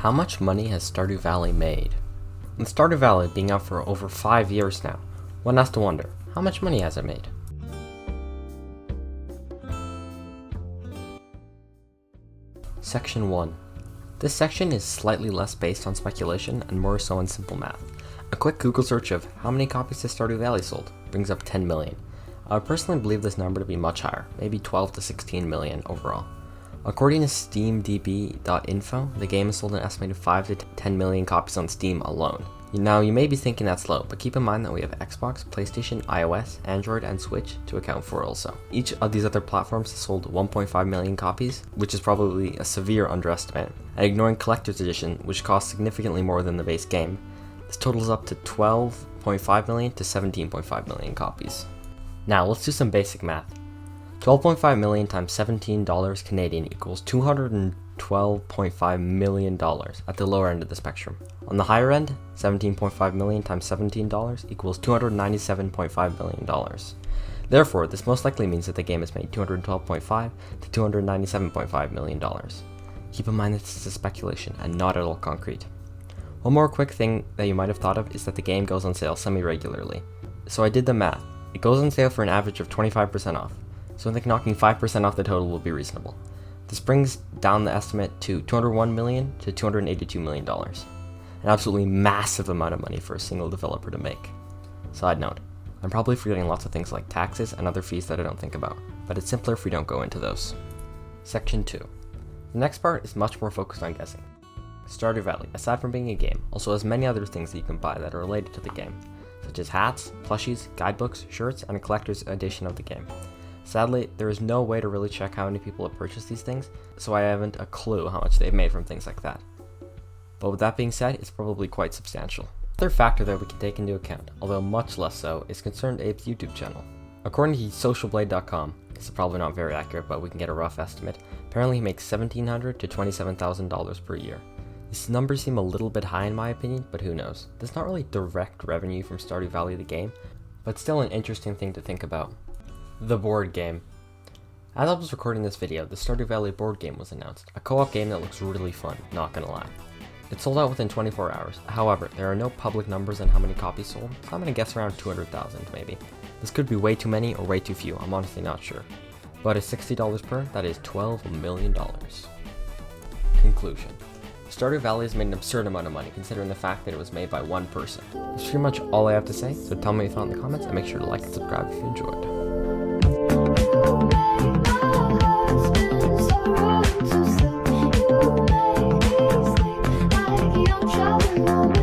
How much money has Stardew Valley made? With Stardew Valley being out for over 5 years now, one has to wonder, how much money has it made? Section 1. This section is slightly less based on speculation and more so on simple math. A quick Google search of how many copies has Stardew Valley sold brings up 10 million. I would personally believe this number to be much higher, maybe 12 to 16 million overall. According to SteamDB.info, the game has sold an estimated 5 to 10 million copies on Steam alone. Now, you may be thinking that's low, but keep in mind that we have Xbox, PlayStation, iOS, Android, and Switch to account for also. Each of these other platforms has sold 1.5 million copies, which is probably a severe underestimate. And ignoring Collector's Edition, which costs significantly more than the base game, this totals up to 12.5 million to 17.5 million copies. Now, let's do some basic math. 12.5 million times $17 Canadian equals $212.5 million at the lower end of the spectrum. On the higher end, 17.5 million times $17 equals $297.5 million. Therefore, this most likely means that the game has made $212.5 to $297.5 million. Keep in mind that this is a speculation and not at all concrete. One more quick thing that you might have thought of is that the game goes on sale semi-regularly. So I did the math. It goes on sale for an average of 25% off. So I think knocking 5% off the total will be reasonable. This brings down the estimate to $201 million to $282 million. An absolutely massive amount of money for a single developer to make. Side note, I'm probably forgetting lots of things like taxes and other fees that I don't think about, but it's simpler if we don't go into those. Section 2. The next part is much more focused on guessing. Stardew Valley, aside from being a game, also has many other things that you can buy that are related to the game, such as hats, plushies, guidebooks, shirts, and a collector's edition of the game. Sadly, there is no way to really check how many people have purchased these things, so I haven't a clue how much they've made from things like that. But with that being said, it's probably quite substantial. Another factor that we can take into account, although much less so, is Concerned Ape's YouTube channel. According to socialblade.com, this is probably not very accurate, but we can get a rough estimate, apparently he makes $1,700 to $27,000 per year. These numbers seem a little bit high in my opinion, but who knows. There's not really direct revenue from Stardew Valley the game, but still an interesting thing to think about. The board game. As I was recording this video, the Stardew Valley board game was announced, a co-op game that looks really fun, not gonna lie. It sold out within 24 hours, however, there are no public numbers on how many copies sold, so I'm gonna guess around 200,000 maybe. This could be way too many or way too few, I'm honestly not sure. But at $60 per, that is $12 million. Conclusion. Stardew Valley has made an absurd amount of money considering the fact that it was made by one person. That's pretty much all I have to say, so tell me what you thought in the comments and make sure to like and subscribe if you enjoyed.